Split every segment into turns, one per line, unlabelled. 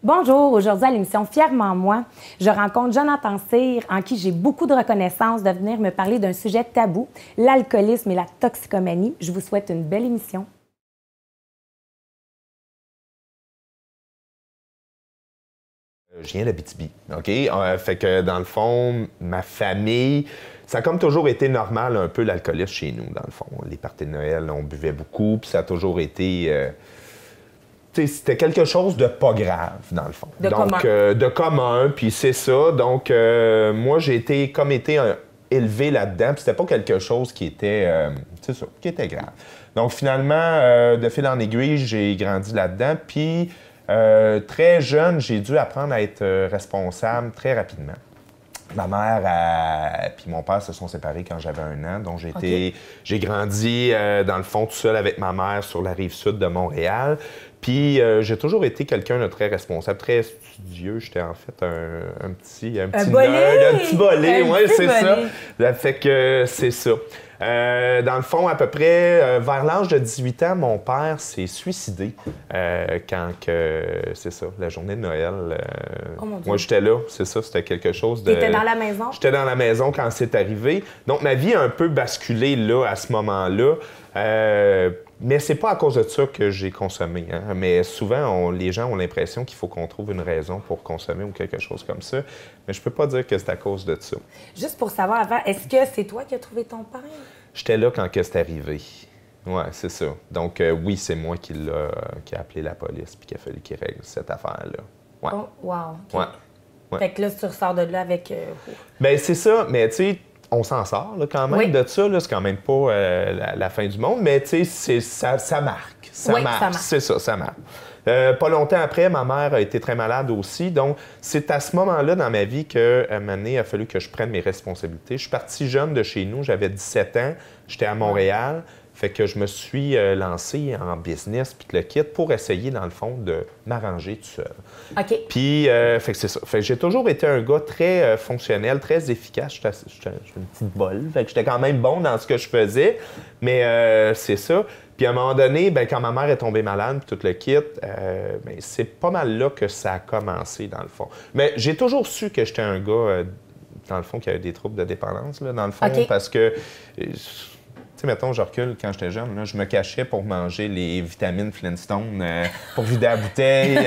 Bonjour, aujourd'hui à l'émission Fièrement moi, je rencontre Jonathan Cyr, en qui j'ai beaucoup de reconnaissance de venir me parler d'un sujet tabou, l'alcoolisme et la toxicomanie. Je vous souhaite une belle émission.
Je viens d'Abitibi, OK? Fait que dans le fond, ma famille, ça a comme toujours été normal un peu l'alcoolisme chez nous, dans le fond. Les parties de Noël, on buvait beaucoup, puis ça a toujours été... c'était quelque chose de pas grave, dans le fond. De commun, puis c'est ça. Donc, moi, j'ai été élevé là-dedans, puis c'était pas quelque chose qui était... qui était grave. Donc, finalement, de fil en aiguille, j'ai grandi là-dedans, puis... très jeune, j'ai dû apprendre à être responsable très rapidement. Ma mère puis mon père se sont séparés quand j'avais 1 an, donc j'ai grandi dans le fond tout seul avec ma mère sur la rive sud de Montréal. Puis j'ai toujours été quelqu'un de très responsable, très studieux. J'étais en fait un petit nerd, un petit bolé, oui, c'est ça. Ça fait que c'est ça. Dans le fond, à peu près, vers l'âge de 18 ans, mon père s'est suicidé quand c'est ça, la journée de Noël. Moi, j'étais là, c'est ça, c'était quelque chose de...
T'étais dans la maison?
J'étais dans la maison quand c'est arrivé. Donc, ma vie a un peu basculé là, à ce moment-là. Mais c'est pas à cause de ça que j'ai consommé. Hein? Mais souvent, les gens ont l'impression qu'il faut qu'on trouve une raison pour consommer ou quelque chose comme ça. Mais je peux pas dire que c'est à cause de ça.
Juste pour savoir avant, est-ce que c'est toi qui as trouvé ton père?
J'étais là quand c'est arrivé. Oui, c'est ça. Donc, oui, c'est moi qui a appelé la police puis qu'il a fallu qu'il règle cette affaire-là. Ouais.
Oh, wow. Okay.
Ouais.
Fait que là, tu ressors de là avec...
Bien, c'est ça. Mais tu sais, on s'en sort là, quand même
oui.
de ça. C'est quand même pas la fin du monde. Mais tu sais, ça marque. Ça marque. C'est ça, ça marque. Pas longtemps après, ma mère a été très malade aussi. Donc, c'est à ce moment-là dans ma vie qu'à un moment donné, il a fallu que je prenne mes responsabilités. Je suis parti jeune de chez nous. J'avais 17 ans. J'étais à Montréal. Fait que je me suis lancé en business puis le kit pour essayer, dans le fond, de m'arranger tout seul.
OK.
Puis, fait que c'est ça. Fait que j'ai toujours été un gars très fonctionnel, très efficace. J'étais une petite bolle. Fait que j'étais quand même bon dans ce que je faisais. Mais c'est ça. Puis à un moment donné, ben, quand ma mère est tombée malade, puis tout le kit, ben, c'est pas mal là que ça a commencé, dans le fond. Mais j'ai toujours su que j'étais un gars, dans le fond, qui avait des troubles de dépendance, là, dans le fond, parce que... Tu sais, mettons, je recule quand j'étais jeune, là, je me cachais pour manger les vitamines Flintstone, pour vider la bouteille.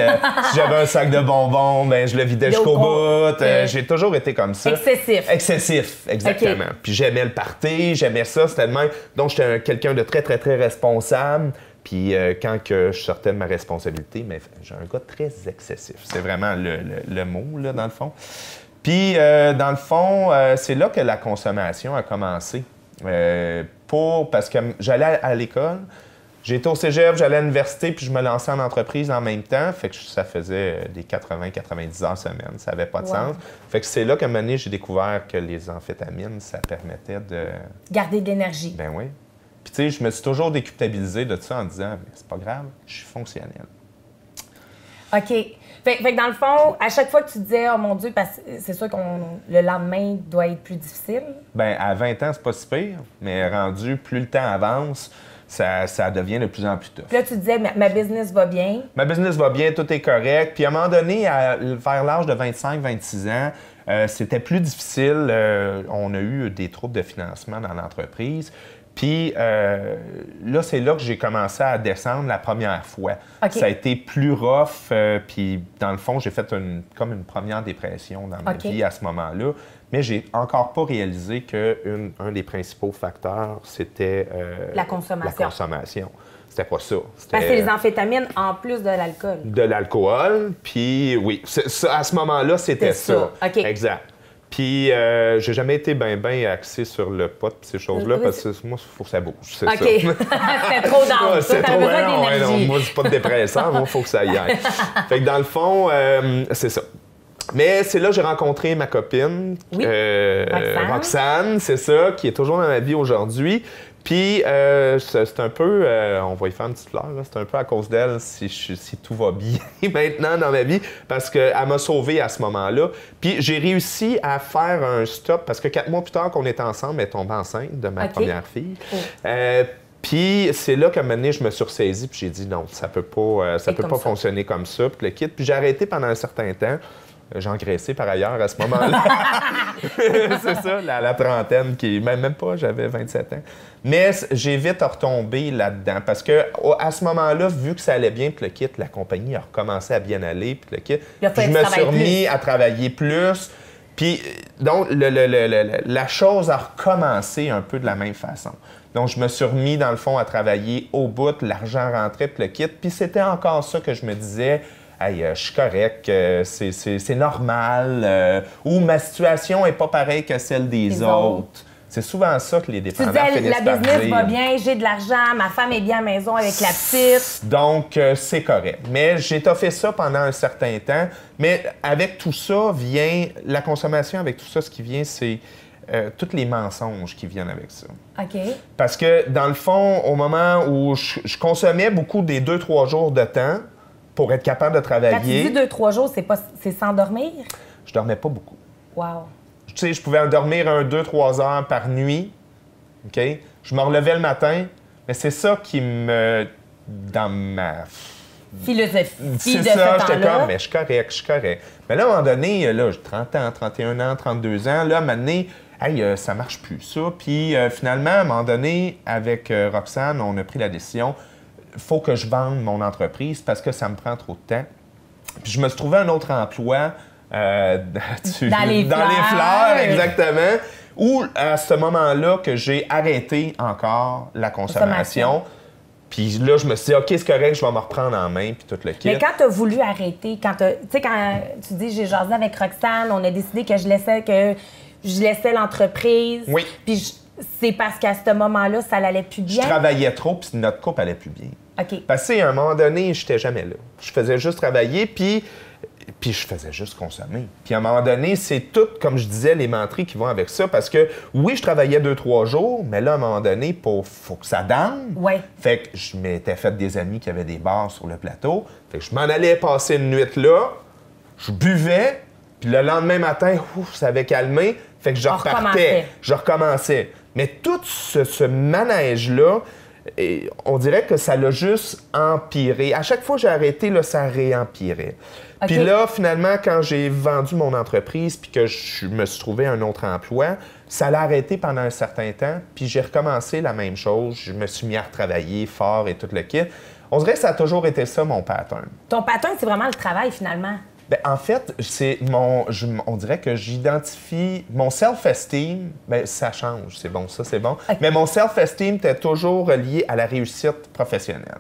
Si j'avais un sac de bonbons, ben, je le vidais jusqu'au bout. J'ai toujours été comme ça.
Excessif.
Excessif, exactement. Okay. Puis j'aimais le party, j'aimais ça, c'était le même. Donc, j'étais quelqu'un de très, très, très responsable. Puis quand je sortais de ma responsabilité, mais j'ai un gars très excessif. C'est vraiment le mot, là, dans le fond. Puis, dans le fond, c'est là que la consommation a commencé. Parce que j'allais à l'école, j'étais au cégep, j'allais à l'université, puis je me lançais en entreprise en même temps. Fait que ça faisait des 80-90 heures semaine. Ça n'avait pas de sens. Fait que c'est là qu'à un moment donné, j'ai découvert que les amphétamines, ça permettait de...
garder de l'énergie.
Ben oui. Puis tu sais, je me suis toujours déculpabilisé de ça en disant, mais c'est pas grave, je suis fonctionnel.
OK. Fait que dans le fond, à chaque fois que tu disais, oh mon Dieu, parce que c'est sûr que le lendemain doit être plus difficile.
Bien, à 20 ans, c'est pas si pire, mais rendu, plus le temps avance, ça devient de plus en plus tough.
Puis là, tu disais, ma business va bien.
Ma business va bien, tout est correct. Puis à un moment donné, vers l'âge de 25-26 ans, c'était plus difficile. On a eu des troubles de financement dans l'entreprise. Puis là, c'est là que j'ai commencé à descendre la première fois.
Okay.
Ça a été plus rough. Puis dans le fond, j'ai fait comme une première dépression dans ma vie à ce moment-là. Mais j'ai encore pas réalisé qu'un des principaux facteurs, c'était
la consommation.
C'était pas ça.
Parce que c'est les amphétamines en plus de l'alcool.
De l'alcool. Puis oui, à ce moment-là, c'était ça.
Okay.
Exact. Puis, j'ai jamais été bien axé sur le pot et ces choses-là, parce que moi, il faut que ça bouge, c'est ça.
C'était trop dense.
C'est trop d'énergie. Moi, c'est pas de dépresseur, moi, il faut que ça y aille. Fait que dans le fond, c'est ça. Mais c'est là que j'ai rencontré ma copine, Roxane, c'est ça, qui est toujours dans ma vie aujourd'hui. Puis, c'est un peu, on va y faire une petite fleur, c'est un peu à cause d'elle si tout va bien maintenant dans ma vie, parce qu'elle m'a sauvé à ce moment-là. Puis, j'ai réussi à faire un stop, parce que 4 mois plus tard qu'on était ensemble, elle est tombée enceinte de ma première fille. Puis c'est là qu'à un moment donné, je me suis ressaisi, puis j'ai dit non, ça peut pas fonctionner comme ça. Puis le kit, puis j'ai arrêté pendant un certain temps. J'ai engraissé par ailleurs à ce moment-là. C'est ça, la trentaine, qui même pas, j'avais 27 ans. Mais j'ai vite retombé là-dedans parce que à ce moment-là, vu que ça allait bien, puis le kit, la compagnie a recommencé à bien aller, puis le kit, je me suis remis à travailler plus. Puis donc, la chose a recommencé un peu de la même façon. Donc, je me suis remis, dans le fond, à travailler au bout, l'argent rentrait, puis le kit. Puis c'était encore ça que je me disais... Hey, je suis correct, c'est normal, ou ma situation n'est pas pareille que celle des autres. C'est souvent ça que les dépendants finissent par dire. La business
va bien, j'ai de l'argent, ma femme est bien à la maison avec la petite.
Donc, c'est correct. Mais j'ai étoffé ça pendant un certain temps. Mais avec tout ça vient, la consommation, avec tout ça, ce qui vient, c'est tous les mensonges qui viennent avec ça.
OK.
Parce que, dans le fond, au moment où je consommais beaucoup des 2-3 jours de temps, pour être capable de travailler.
Quand tu dis 2-3 jours, c'est sans dormir?
Je dormais pas beaucoup.
Wow.
Tu sais, je pouvais dormir 2-3 heures par nuit. OK? Je me relevais le matin, mais c'est ça qui me... Dans ma...
philosophie
c'est
de
ça,
ce
j'étais
temps-là.
comme, mais je suis correct. Mais là, à un moment donné, là, j'ai 30 ans, 31 ans, 32 ans, là, à un moment donné, hey, ça marche plus, ça. Puis finalement, à un moment donné, avec Roxane, on a pris la décision... Il faut que je vende mon entreprise parce que ça me prend trop de temps. Puis je me suis trouvé un autre emploi
dans les
fleurs, exactement, où à ce moment-là que j'ai arrêté encore la consommation. Puis là, je me suis dit, OK, c'est correct, je vais me reprendre en main, puis tout le kit.
Mais quand tu as voulu arrêter, quand tu dis, j'ai jasé avec Roxane, on a décidé que je laissais l'entreprise.
Oui.
Puis c'est parce qu'à ce moment-là, ça n'allait plus bien.
Je travaillais trop, puis notre couple allait plus bien.
OK.
Parce que, à un moment donné, je n'étais jamais là. Je faisais juste travailler, puis je faisais juste consommer. Puis à un moment donné, c'est tout, comme je disais, les menteries qui vont avec ça. Parce que, oui, je travaillais 2-3 jours, mais là, à un moment donné, faut que ça donne.
Ouais.
Fait que je m'étais fait des amis qui avaient des bars sur le plateau. Fait que je m'en allais passer une nuit là, je buvais, puis le lendemain matin, ça avait calmé. Fait que je repartais, je recommençais. Mais tout ce manège-là, on dirait que ça l'a juste empiré. À chaque fois que j'ai arrêté, là, ça réempirait. Okay. Puis là, finalement, quand j'ai vendu mon entreprise puis que je me suis trouvé un autre emploi, ça l'a arrêté pendant un certain temps. Puis j'ai recommencé la même chose. Je me suis mis à retravailler fort et tout le kit. On dirait que ça a toujours été ça, mon pattern.
Ton pattern, c'est vraiment le travail, finalement.
Bien, en fait, on dirait que j'identifie mon self-esteem, bien, ça change, c'est bon, ça c'est bon. Okay. Mais mon self-esteem était toujours lié à la réussite professionnelle.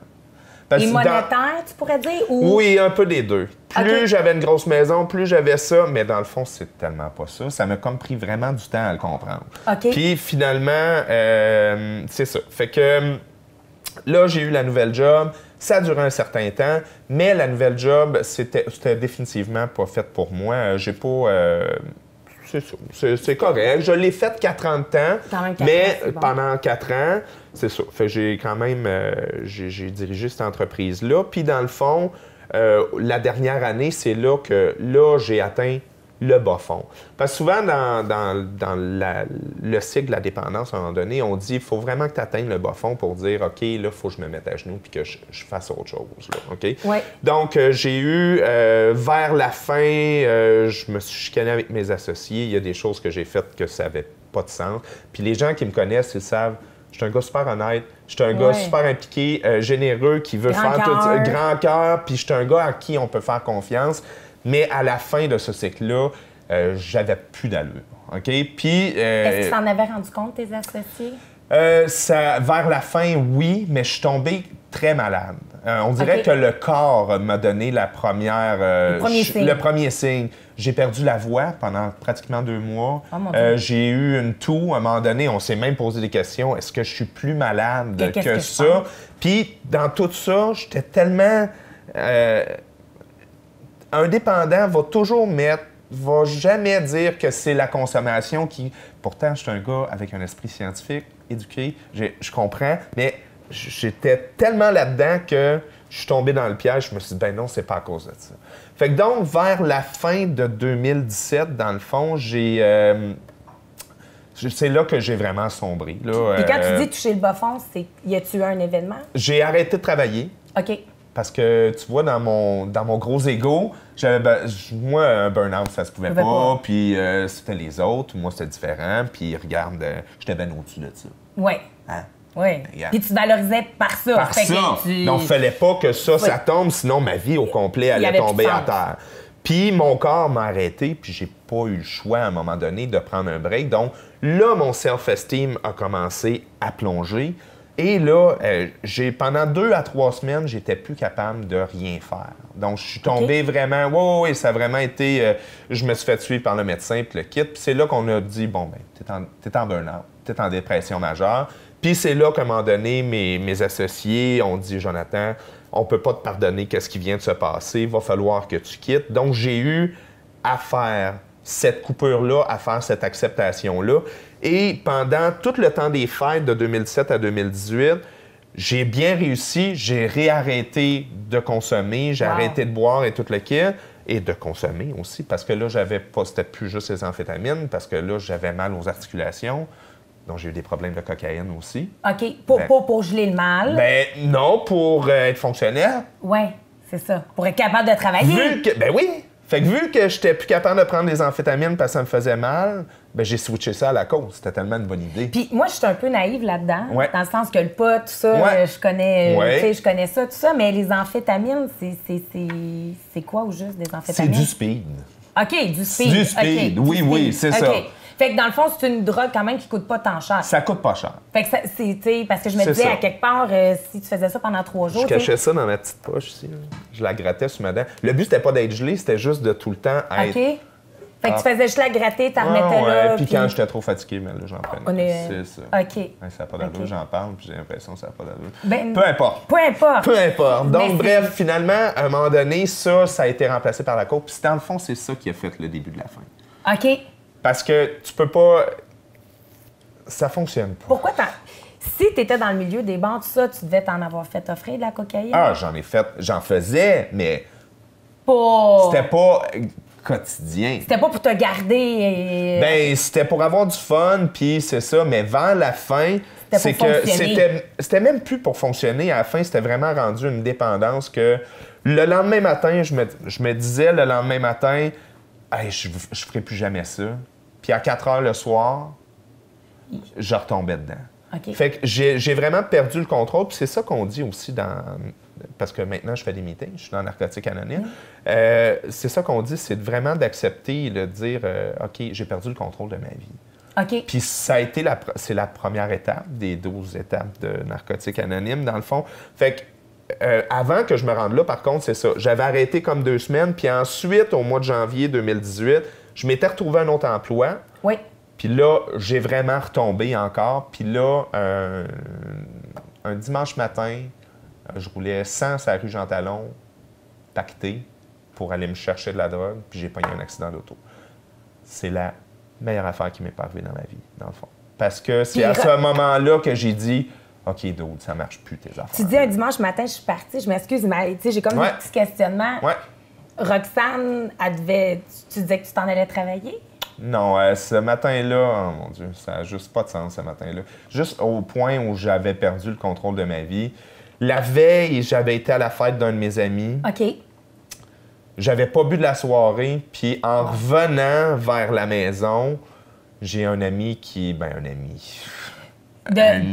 Et monétaire, tu pourrais dire? Ou...
Oui, un peu des deux. Plus j'avais une grosse maison, plus j'avais ça, mais dans le fond, c'est tellement pas ça. Ça m'a comme pris vraiment du temps à le comprendre.
Okay.
Puis finalement, c'est ça. Fait que là, j'ai eu la nouvelle job. Ça a duré un certain temps, mais la nouvelle job, c'était définitivement pas faite pour moi. J'ai pas... c'est ça. C'est correct. Je l'ai faite 4 ans de temps, mais bon. Pendant 4 ans, c'est ça. Fait que j'ai quand même... j'ai dirigé cette entreprise-là. Puis dans le fond, la dernière année, c'est là que j'ai atteint le bas fond. Parce que souvent, dans le cycle de la dépendance, à un moment donné, on dit qu'il faut vraiment que tu atteignes le bas fond pour dire « OK, là, il faut que je me mette à genoux puis que je fasse autre chose. » OK?
Ouais.
Donc, j'ai eu, vers la fin, je me suis chicané avec mes associés. Il y a des choses que j'ai faites que ça n'avait pas de sens. Puis les gens qui me connaissent, ils savent, je suis un gars super honnête, je suis un gars super impliqué, généreux, qui veut faire tout ça, grand cœur, puis je suis un gars à qui on peut faire confiance. Mais à la fin de ce cycle-là, j'avais plus d'allure. OK? Puis...
Est-ce que tu t'en avais rendu compte, tes associés?
Vers la fin, oui, mais je suis tombé très malade. On dirait que le corps m'a donné le premier signe. J'ai perdu la voix pendant pratiquement 2 mois.
Oh,
j'ai eu une toux. À un moment donné, on s'est même posé des questions. Est-ce que je suis plus malade que ça? Puis, dans tout ça, j'étais tellement... un dépendant va jamais dire que c'est la consommation qui... Pourtant, je suis un gars avec un esprit scientifique, éduqué, je comprends, mais j'étais tellement là-dedans que je suis tombé dans le piège. Je me suis dit, ben non, c'est pas à cause de ça. Fait que donc, vers la fin de 2017, dans le fond, C'est là que j'ai vraiment sombré. Là,
Puis quand tu dis toucher le bas fond, y a-tu eu un événement?
J'ai arrêté de travailler.
OK.
Parce que, tu vois, dans mon gros ego, moi, un burn-out, ça se pouvait pas. Puis c'était les autres. Moi, c'était différent. Puis regarde, j'étais bien au-dessus de ça.
Oui.
Hein?
Oui.
Yeah.
Puis tu te valorisais par ça.
Par ça. Donc, il ne fallait pas que ça tombe, sinon ma vie au complet allait tomber à terre. Puis mon corps m'a arrêté, puis j'ai pas eu le choix à un moment donné de prendre un break. Donc là, mon self-esteem a commencé à plonger. Et là, pendant 2 à 3 semaines, j'étais plus capable de rien faire. Donc, je suis tombé vraiment... Oui, ça a vraiment été... je me suis fait suivre par le médecin, puis le kit. Puis c'est là qu'on a dit, bon, ben, t'es en burn-out, t'es en dépression majeure. Puis c'est là qu'à un moment donné, mes associés ont dit, Jonathan, on peut pas te pardonner qu'est-ce qui vient de se passer, il va falloir que tu quittes. Donc, j'ai eu à faire cette coupure-là, à faire cette acceptation-là. Et pendant tout le temps des fêtes de 2017 à 2018, j'ai bien réussi, j'ai réarrêté de consommer, j'ai arrêté de boire et tout le kit, et de consommer aussi, parce que là, c'était plus juste les amphétamines, parce que là, j'avais mal aux articulations. Donc, j'ai eu des problèmes de cocaïne aussi.
OK. Pour geler le mal.
Ben non, pour être fonctionnel.
Oui, c'est ça. Pour être capable de travailler.
Ben oui! Fait que vu que j'étais plus capable de prendre les amphétamines parce que ça me faisait mal, ben j'ai switché ça à la cause. C'était tellement une bonne idée.
Puis moi, je suis un peu naïve là-dedans, dans le sens que le pot, tout ça, je connais ça, tout ça, mais les amphétamines, c'est quoi au juste des amphétamines?
C'est du speed.
OK, du speed.
Du speed, oui, c'est ça.
Fait que dans le fond, c'est une drogue quand même qui coûte pas tant cher.
Ça coûte pas cher.
Fait que c'est, parce que je me disais, à quelque part, si tu faisais ça pendant 3 jours...
Je cachais ça dans ma petite poche ici. Là. Je la grattais sur ma dent. Le but, c'était pas d'être gelé, c'était juste de tout le temps être...
OK. Fait que tu faisais juste la gratter, t'en remettais là.
Puis quand j'étais trop fatigué, mais là, j'en prenais. C'est ça.
OK.
Ouais, ça n'a pas d'allure, j'en parle, puis j'ai l'impression que ça n'a pas d'allure.
Ben,
peu importe. Peu importe. Donc, bref, finalement, à un moment donné, ça a été remplacé par la coke. Puis dans le fond, c'est ça qui a fait le début de la fin.
OK.
Parce que tu peux pas... Ça fonctionne pas.
Pourquoi si tu étais dans le milieu des bars, tout ça, tu devais t'en avoir fait offrir de la cocaïne?
Ah, j'en faisais, mais... C'était pas quotidien.
C'était pas pour te garder...
Ben, c'était pour avoir du fun, puis c'est ça. Mais vers la fin, c'est que c'était même plus pour fonctionner. À la fin, c'était vraiment rendu une dépendance que le lendemain matin, je me disais le lendemain matin, hey, je ferai plus jamais ça. Puis à 4 heures le soir, je retombais dedans.
Okay.
Fait que j'ai vraiment perdu le contrôle. Puis c'est ça qu'on dit aussi parce que maintenant, je fais des meetings, je suis dans Narcotiques Anonymes. C'est ça qu'on dit, c'est vraiment d'accepter, de dire OK, j'ai perdu le contrôle de ma vie.
OK.
Puis ça a été c'est la première étape des 12 étapes de Narcotiques Anonymes, dans le fond. Fait que avant que je me rende là, par contre, c'est ça. J'avais arrêté comme 2 semaines, puis ensuite, au mois de janvier 2018, je m'étais retrouvé un autre emploi.
Oui.
Puis là, j'ai vraiment retombé encore. Puis là, un dimanche matin, je roulais sur la rue Jean-Talon, pacté, pour aller me chercher de la drogue, puis j'ai pogné un accident d'auto. C'est la meilleure affaire qui m'est pas arrivée dans ma vie, dans le fond. Parce que c'est à ce moment-là que j'ai dit « OK, dude, ça marche plus tes affaires. »
Tu dis un dimanche matin, je suis partie, je m'excuse, mais j'ai comme des petits questionnements.
Ouais.
Roxane, tu disais que tu t'en allais travailler?
Non, ce matin-là, oh mon Dieu, ça n'a juste pas de sens, ce matin-là. Juste au point où j'avais perdu le contrôle de ma vie. La veille, j'avais été à la fête d'un de mes amis.
OK.
J'avais pas bu de la soirée, puis en revenant vers la maison, j'ai un ami qui... un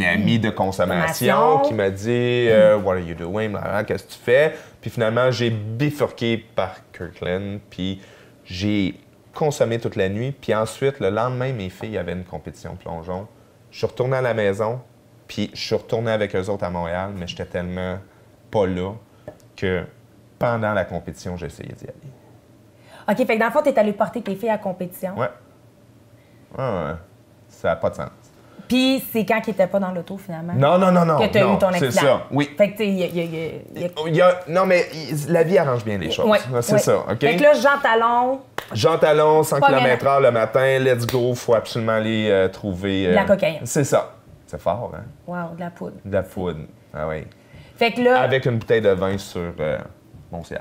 ami de consommation qui m'a dit « What are you doing? » Qu'est-ce que tu fais? Puis finalement, j'ai bifurqué par Kirkland, puis j'ai consommé toute la nuit. Puis ensuite, le lendemain, mes filles avaient une compétition plongeon. Je suis retourné à la maison, puis je suis retourné avec eux autres à Montréal, mais j'étais tellement pas là que pendant la compétition, j'ai essayé d'y aller.
OK, fait que dans le fond, tu es allé porter tes filles à la compétition.
Ouais. Ça n'a pas de sens.
Puis c'est quand qu'ils n'étaient pas dans l'auto, finalement?
Non.
Que tu as eu ton accident.
C'est ça, oui.
Fait que, tu sais,
non, mais la vie arrange bien les choses. C'est ça, OK?
Fait que là, Jean Talon,
100 km/h le matin, let's go, faut absolument aller trouver...
de la cocaïne.
C'est ça. C'est fort, hein?
Wow, de la poudre.
De la poudre, ah oui.
Fait que là...
Avec une bouteille de vin sur mon siège.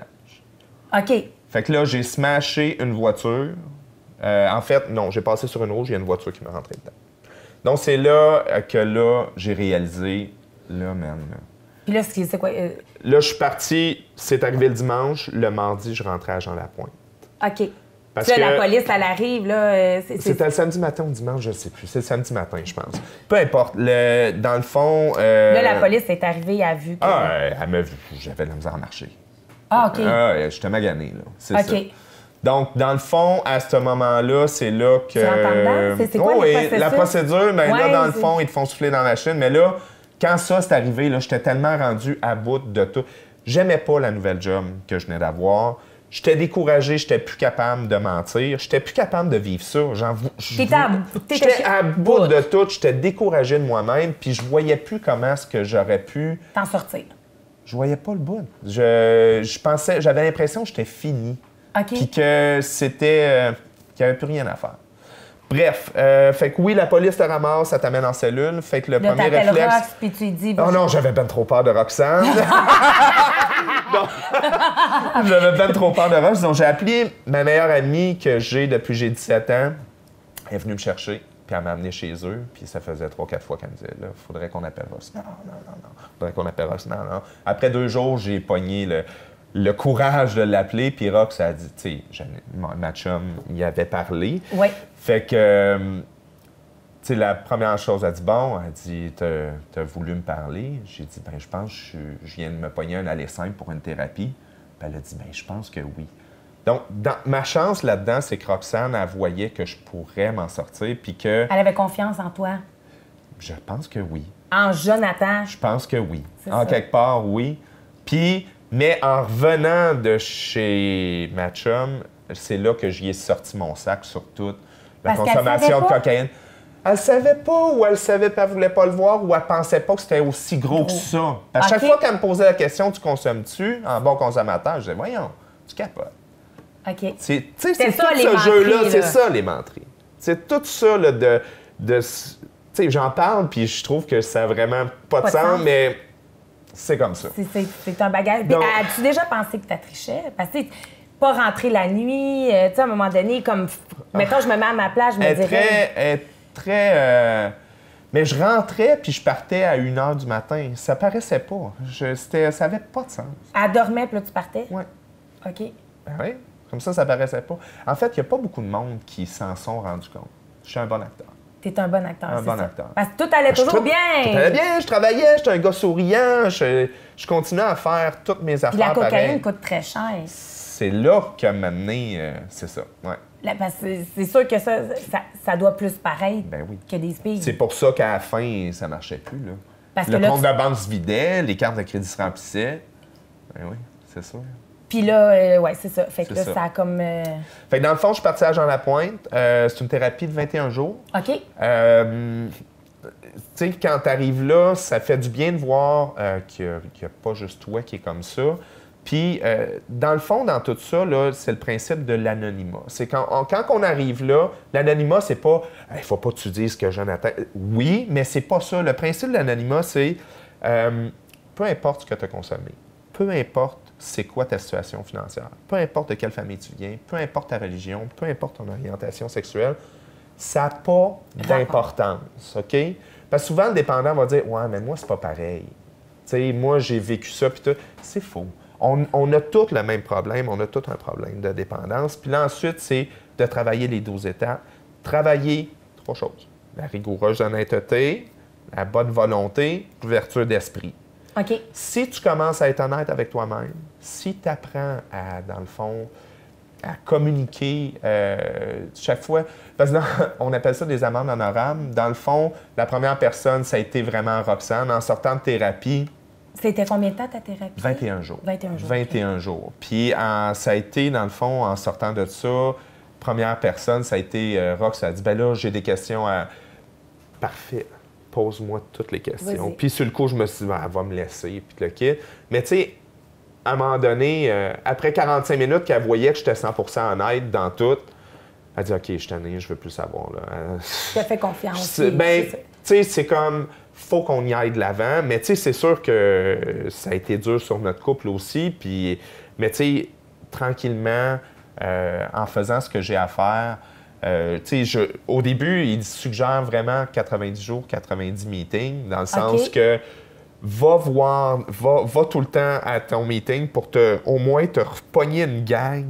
OK.
Fait que là, j'ai smashé une voiture. En fait, non, j'ai passé sur une rouge, il y a une voiture qui m'a rentré dedans. Donc, c'est là que là, j'ai réalisé, là, man, là.
Puis là, c'est quoi?
Là, je suis parti, c'est arrivé le dimanche. Le mardi, je rentrais à Jean-Lapointe.
OK.
Parce
là,
que
la police, elle arrive, là.
c'était le samedi matin ou dimanche, je ne sais plus. C'est le samedi matin, je pense. Peu importe. Dans le fond...
Là, la police est arrivée, elle a vu que...
Ah, elle m'a vu. J'avais de la misère à marcher.
Ah, OK.
Ah, j'étais magané, là. C'est
OK.
ça. Donc, dans le fond, à ce moment-là, c'est là que...
Tu rentres en dedans? C'est quoi le processus?
La procédure, bien
Ouais,
là, dans le fond, ils te font souffler dans la machine. Mais là, quand ça c'est arrivé, là, j'étais tellement rendu à bout de tout. J'aimais pas la nouvelle job que je venais d'avoir. J'étais découragé, j'étais plus capable de mentir. J'étais plus capable de vivre ça. J'étais à bout de tout. J'étais découragé de moi-même. Puis je voyais plus comment est-ce que j'aurais pu...
T'en sortir.
Je voyais pas le bout. Je pensais... J'avais l'impression que j'étais fini.
OK.
Puis que c'était... qu'il n'y avait plus rien à faire. Bref, fait que oui, la police te ramasse, ça t'amène en cellule. Fait que le
là,
premier réflexe...
Rox, puis tu lui dis...
Oh non, j'avais ben trop peur de Roxane. J'avais ben trop peur de Rox. Donc, j'ai appelé ma meilleure amie que j'ai depuis que j'ai 17 ans. Elle est venue me chercher, puis elle m'a amené chez eux. Puis ça faisait 3-4 fois qu'elle me disait, là, faudrait qu'on appelle Rox. Non. Faudrait qu'on appelle Rox. Non. Après 2 jours, j'ai pogné le courage de l'appeler, puis Rox a dit, tu sais, ma chum y avait parlé.
Oui.
Fait que, tu sais, la première chose, elle dit, bon, elle dit, t'as voulu me parler? J'ai dit, ben je pense que je viens de me pogner un aller simple pour une thérapie. Puis elle a dit, ben je pense que oui. Donc, ma chance là-dedans, c'est que Roxane, elle voyait que je pourrais m'en sortir, puis que...
Elle avait confiance en toi?
Je pense que oui.
En Jonathan?
Je pense que oui.
En ça.
Quelque part, oui. Puis... Mais en revenant de chez ma chum, c'est là que j'y ai sorti mon sac sur toute la consommation de cocaïne. Elle savait pas, ou elle savait pas, elle voulait pas le voir, ou elle pensait pas que c'était aussi gros que ça. À chaque fois qu'elle me posait la question, tu consommes-tu en bon consommateur, je disais, voyons, tu capotes.
OK.
C'est tout
ça,
ce jeu-là, c'est ça, les menteries. C'est tout ça là, tu sais, j'en parle, puis je trouve que ça n'a vraiment pas de sens, mais... C'est comme ça.
C'est un bagage. Donc, as-tu déjà pensé que tu trichais? Parce que pas rentrer la nuit, tu sais, à un moment donné, comme... Mettons, je me mets à ma place, je me dirais...
Mais je rentrais, puis je partais à 1h du matin. Ça paraissait pas. Ça avait pas de sens.
Elle dormait, puis là, tu partais?
Oui.
OK.
Ben oui. Comme ça paraissait pas. En fait, il n'y a pas beaucoup de monde qui s'en sont rendus compte. Je suis un bon acteur.
T'es un bon acteur,
Un bon acteur.
Parce que tout allait toujours bien.
Tout allait bien, je travaillais, j'étais un gars souriant, je continuais à faire toutes mes affaires.
Puis la cocaïne
pareil.
coûte très cher.
C'est là qu'à m'amener, c'est ça, ouais.
Parce que c'est sûr que ça doit plus paraître que des spilles.
C'est pour ça qu'à la fin, ça marchait plus, là.
Parce
le
que
compte de banque se vidait, les cartes de crédit se remplissaient. Ben oui, c'est ça.
Puis là, ouais, c'est ça. Fait que là, ça a comme...
Fait que dans le fond, je suis parti à Jean-Lapointe. C'est une thérapie de 21 jours.
OK.
Tu sais, quand tu arrives là, ça fait du bien de voir qu'il n'y a pas juste toi qui est comme ça. Puis, dans le fond, dans tout ça, là, c'est le principe de l'anonymat. C'est quand on arrive là, l'anonymat, c'est pas « il faut pas que tu dises que Jonathan... » Oui, mais c'est pas ça. Le principe de l'anonymat, c'est peu importe ce que tu as consommé, peu importe c'est quoi ta situation financière, peu importe de quelle famille tu viens, peu importe ta religion, peu importe ton orientation sexuelle, ça n'a pas d'importance, OK? Parce que souvent, le dépendant va dire « Ouais, mais moi, c'est pas pareil. Tu sais, moi, j'ai vécu ça, puis tout. » C'est faux. On a tous le même problème, on a tous un problème de dépendance. Puis là, ensuite, c'est de travailler les 12 étapes. Travailler 3 choses. La rigoureuse honnêteté, la bonne volonté, l'ouverture d'esprit.
OK.
Si tu commences à être honnête avec toi-même, si tu apprends à, dans le fond, à communiquer chaque fois, parce que on appelle ça des amendes honorables. Dans le fond, la première personne, ça a été vraiment Roxane. En sortant de thérapie,
c'était combien de temps ta thérapie?
21 jours.
21 jours.
21 jours. Puis ça a été, dans le fond, en sortant de ça, première personne, ça a été Rox, ça a dit, ben là, j'ai des questions à... Parfait. Pose-moi toutes les questions. Puis sur le coup, je me suis dit, elle va me laisser, puis le kit. Mais tu sais, à un moment donné, après 45 minutes qu'elle voyait que j'étais 100% honnête dans tout, elle dit, OK, je suis tannée, je veux plus savoir.
Tu as fait confiance.
Ben, tu sais, c'est comme, faut qu'on y aille de l'avant. Mais tu sais, c'est sûr que ça a été dur sur notre couple aussi. Puis, mais tu sais, tranquillement, en faisant ce que j'ai à faire, Au début, il suggère vraiment 90 jours, 90 meetings, dans le sens que va tout le temps à ton meeting pour au moins te repogner une gang.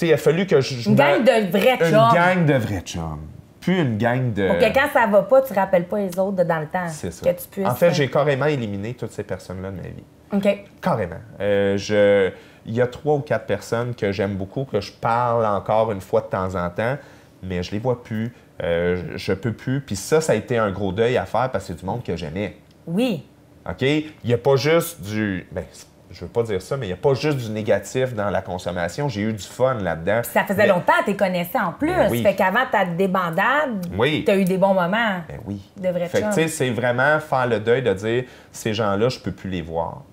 Il a fallu que je...
Une gang de vrais chums.
Une gang de vrais chums. Plus une gang de...
Pour que quand ça va pas, tu ne rappelles pas les autres dans le temps.
C'est ça.
Que tu puisses...
En fait, j'ai carrément éliminé toutes ces personnes-là de ma vie.
OK.
Carrément. Il y a 3 ou 4 personnes que j'aime beaucoup, que je parle encore une fois de temps en temps, mais je les vois plus. Je peux plus. Puis ça a été un gros deuil à faire parce que c'est du monde que j'aimais.
Oui.
OK? Il n'y a pas juste du... Bien, je veux pas dire ça, mais il n'y a pas juste du négatif dans la consommation. J'ai eu du fun là-dedans.
Puis ça faisait longtemps que tu les connaissais en plus.
Oui.
Fait qu'avant ta débandade, tu as eu des bons moments.
Ben oui.
De vrais
Fait que,
chums.
tu sais, c'est vraiment faire le deuil de dire, ces gens-là, je peux plus les voir.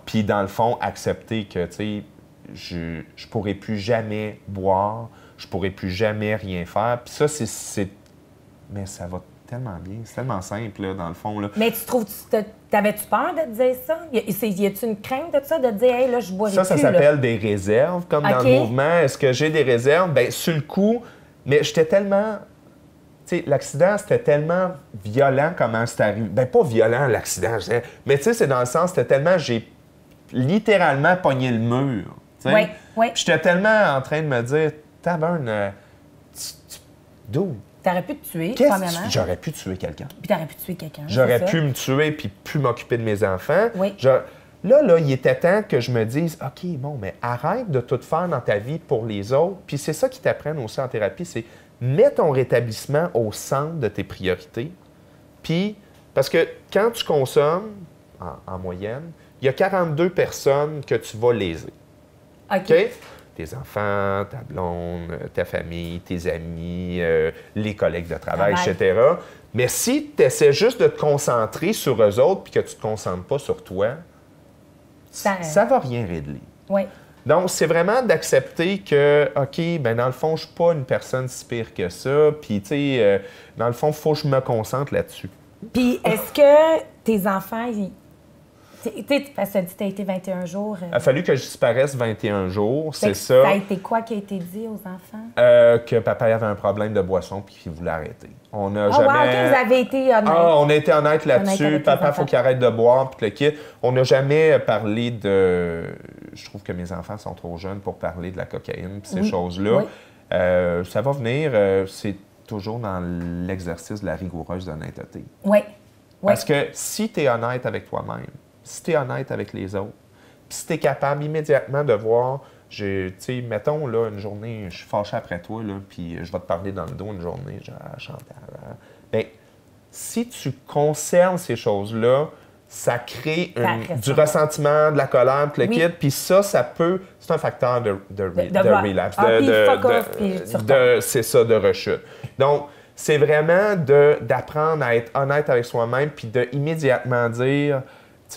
Puis, dans le fond, accepter que, tu sais, je pourrai plus jamais boire, je pourrai plus jamais rien faire. Puis ça, c'est... Mais ça va tellement bien. C'est tellement simple, là, dans le fond. Là.
Mais tu trouves... T'avais-tu peur de te dire ça? Y a-tu une crainte de ça, de te dire, hey, là, je boirai plus?
Ça s'appelle des réserves, comme dans le mouvement. Est-ce que j'ai des réserves? Bien, sur le coup, mais j'étais tellement... Tu sais, l'accident, c'était tellement violent comment c'est arrivé. Bien, pas violent, l'accident, je sais. Mais tu sais, c'est dans le sens, c'était tellement... J'ai littéralement pogné le mur.
Oui, oui.
J'étais tellement en train de me dire, tabarnak, d'où?
T'aurais pu te tuer, premièrement.
J'aurais pu tuer quelqu'un.
Puis t'aurais pu tuer quelqu'un.
J'aurais pu me tuer puis plus m'occuper de mes enfants.
Oui.
Là, il était temps que je me dise, OK, bon, mais arrête de tout faire dans ta vie pour les autres. Puis c'est ça qu'ils t'apprennent aussi en thérapie, c'est mets ton rétablissement au centre de tes priorités. Puis, parce que quand tu consommes, en moyenne, il y a 42 personnes que tu vas léser.
OK?
Tes enfants, ta blonde, ta famille, tes amis, les collègues de travail, etc. Mais si tu essaies juste de te concentrer sur eux autres puis que tu ne te concentres pas sur toi, ça ne va rien régler.
Oui.
Donc, c'est vraiment d'accepter que, OK, ben dans le fond, je ne suis pas une personne si pire que ça. Puis, tu sais, dans le fond, il faut que je me concentre là-dessus.
Puis, est-ce que tes enfants... Parce que tu as été 21 jours.
Il a fallu que je disparaisse 21 jours, c'est ça.
Ça a été quoi qui a été dit aux enfants?
Que papa avait un problème de boisson puis qu'il voulait arrêter. On n'a
jamais...
OK,
vous avez été honnête.
On a été honnête là-dessus. Papa, il faut qu'il arrête de boire puis le kit. On n'a jamais parlé de... Je trouve que mes enfants sont trop jeunes pour parler de la cocaïne puis ces choses-là. Oui. Ça va venir. C'est toujours dans l'exercice de la rigoureuse honnêteté.
Oui.
Parce que si tu es honnête avec toi-même, si tu es honnête avec les autres, puis si tu es capable immédiatement de voir, tu sais, mettons, là, une journée, je suis fâché après toi, là, puis je vais te parler dans le dos une journée, genre, Chantal. Bien, si tu conserves ces choses-là, ça crée du ressentiment, de la colère, puis le kit, puis ça peut... C'est un facteur de relapse, c'est ça, de rechute. Donc, c'est vraiment d'apprendre à être honnête avec soi-même, puis de immédiatement dire...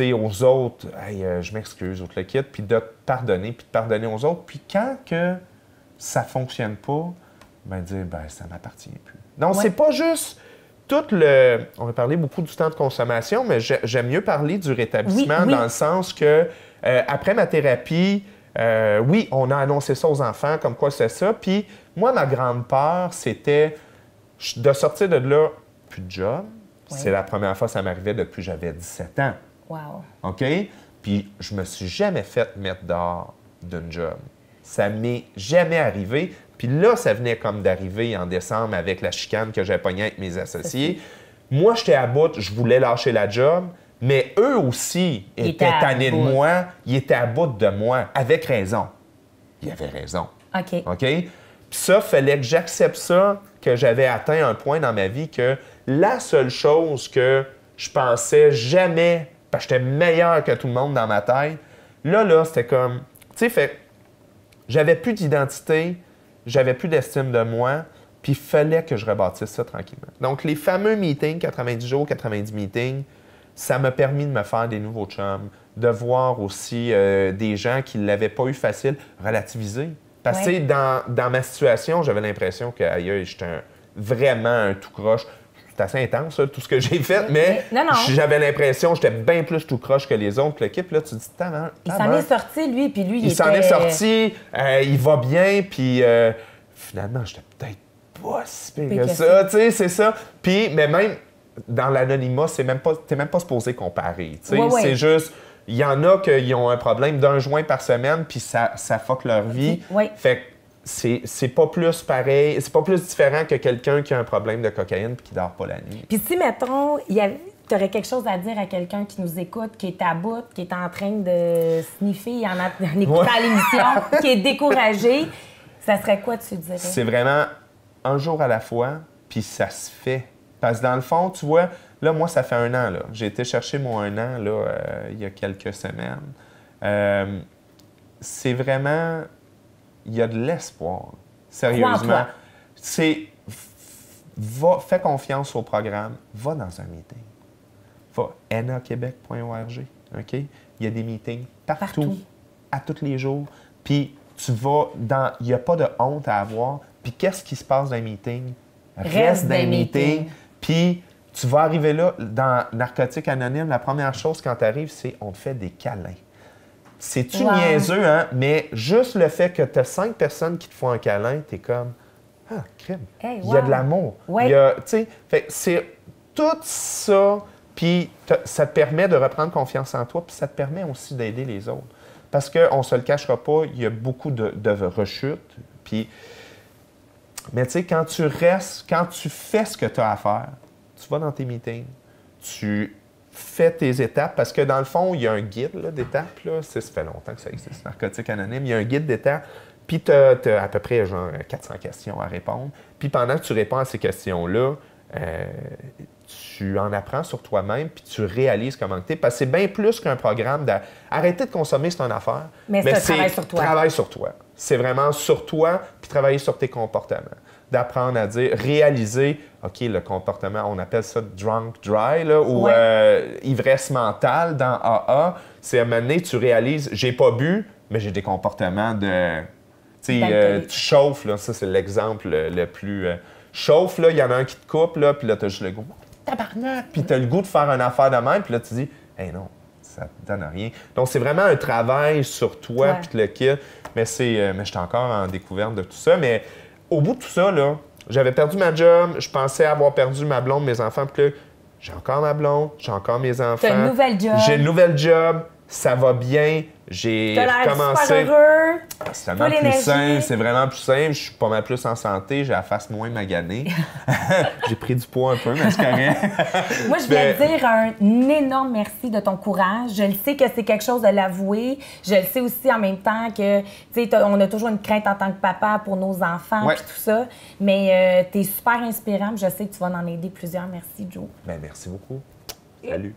aux autres, hey, je m'excuse, autres le kit, puis de te pardonner, puis de pardonner aux autres. Puis quand que ça fonctionne pas, ben dire, ben ça m'appartient plus. Donc, c'est pas juste tout le... On a parlé beaucoup du temps de consommation, mais j'aime mieux parler du rétablissement dans le sens que, après ma thérapie, oui, on a annoncé ça aux enfants, comme quoi c'est ça. Puis moi, ma grande peur, c'était de sortir de là, plus de job. Oui. C'est la première fois que ça m'arrivait depuis que j'avais 17 ans.
Wow.
OK? Puis je me suis jamais fait mettre dehors d'un job. Ça m'est jamais arrivé. Puis là, ça venait comme d'arriver en décembre avec la chicane que j'ai pognée avec mes associés. Moi, j'étais à bout, je voulais lâcher la job, mais eux aussi étaient tannés de moi. Ils étaient à bout de moi, avec raison. Ils avaient raison.
OK.
OK? Puis ça, il fallait que j'accepte ça, que j'avais atteint un point dans ma vie que la seule chose que je pensais jamais... Parce que j'étais meilleur que tout le monde dans ma tête. Là, c'était comme... Tu sais, j'avais plus d'identité, j'avais plus d'estime de moi, puis il fallait que je rebâtisse ça tranquillement. Donc, les fameux meetings, 90 jours, 90 meetings, ça m'a permis de me faire des nouveaux chums, de voir aussi des gens qui ne l'avaient pas eu facile, relativiser. Parce que, tu sais, dans ma situation, j'avais l'impression que, aïe, j'étais vraiment un tout croche. C'est assez intense, ça, tout ce que j'ai fait, mais j'avais l'impression que j'étais bien plus tout croche que les autres. L'équipe, là, tu te dis,
il s'en est sorti, lui, puis lui,
il s'en est sorti, il va bien, puis finalement, j'étais peut-être pas si pire que ça, tu sais, c'est ça. Puis, mais même dans l'anonymat, t'es même pas supposé comparer, tu sais. C'est juste, il y en a qui ont un problème d'un joint par semaine, puis ça fuck leur vie. Fait que c'est pas plus pareil, c'est pas plus différent que quelqu'un qui a un problème de cocaïne puis qui dort pas la nuit.
Puis si, mettons, tu aurais quelque chose à dire à quelqu'un qui nous écoute, qui est à bout, qui est en train de sniffer en écoutant l'émission, qui est découragé, ça serait quoi tu dirais?
C'est vraiment un jour à la fois, puis ça se fait. Parce que dans le fond, tu vois, là, moi, ça fait 1 an, là. J'ai été chercher mon 1 an, là, il y a quelques semaines. C'est vraiment... Il y a de l'espoir. Sérieusement. Fais confiance au programme. Va dans un meeting. Va enaquebec.org. OK? Il y a des meetings partout. À tous les jours. Puis tu vas dans... Il n'y a pas de honte à avoir. Puis qu'est-ce qui se passe dans les meetings? Reste dans les meetings. Puis tu vas arriver là, dans Narcotique Anonyme, la première chose quand tu arrives, c'est on te fait des câlins. C'est-tu niaiseux, hein? Mais juste le fait que tu as 5 personnes qui te font un câlin, tu es comme « Ah, crime! Il y a de l'amour. » Fait c'est tout ça, puis ça te permet de reprendre confiance en toi, puis ça te permet aussi d'aider les autres. Parce qu'on ne se le cachera pas, il y a beaucoup de rechutes, puis... Mais tu sais, quand tu fais ce que tu as à faire, tu vas dans tes meetings, tu fais tes étapes, parce que dans le fond, il y a un guide d'étapes, ça fait longtemps que ça existe, Narcotique Anonyme, il y a un guide d'étapes, puis tu as à peu près genre 400 questions à répondre, puis pendant que tu réponds à ces questions-là, tu en apprends sur toi-même, puis tu réalises comment tu es, parce que c'est bien plus qu'un programme d'arrêter de consommer, c'est une affaire,
mais c'est
travail sur toi. C'est vraiment sur toi, puis travailler sur tes comportements. D'apprendre à dire, réaliser, OK, le comportement, on appelle ça drunk dry, là, ou ivresse mentale dans AA. C'est à un moment donné, tu réalises, j'ai pas bu, mais j'ai des comportements de... Tu sais, tu chauffes, là, ça c'est l'exemple le plus... chauffe, là, il y en a un qui te coupe, là, puis là, t'as juste le goût, tabarnak! Puis t'as le goût de faire une affaire de même, puis là, tu dis, hey non, ça te donne rien. Donc, c'est vraiment un travail sur toi, puis le kit. Mais j'étais encore en découverte de tout ça. Mais au bout de tout ça, là, j'avais perdu ma job, je pensais avoir perdu ma blonde, mes enfants, puis là, j'ai encore ma blonde, j'ai encore mes enfants.
T'as une nouvelle job.
J'ai une nouvelle job, ça va bien. J'ai recommencé.
Super heureux.
C'est vraiment plus simple, c'est vraiment plus simple. Je suis pas mal plus en santé, j'ai la face moins maganée. J'ai pris du poids un peu, mais c'est correct.
Moi, je voulais te dire un énorme merci de ton courage. Je le sais que c'est quelque chose de l'avouer. Je le sais aussi en même temps que, tu sais, on a toujours une crainte en tant que papa pour nos enfants et tout ça. Mais tu es super inspirant. Je sais que tu vas en aider plusieurs. Merci, Joe.
Bien, merci beaucoup. Salut.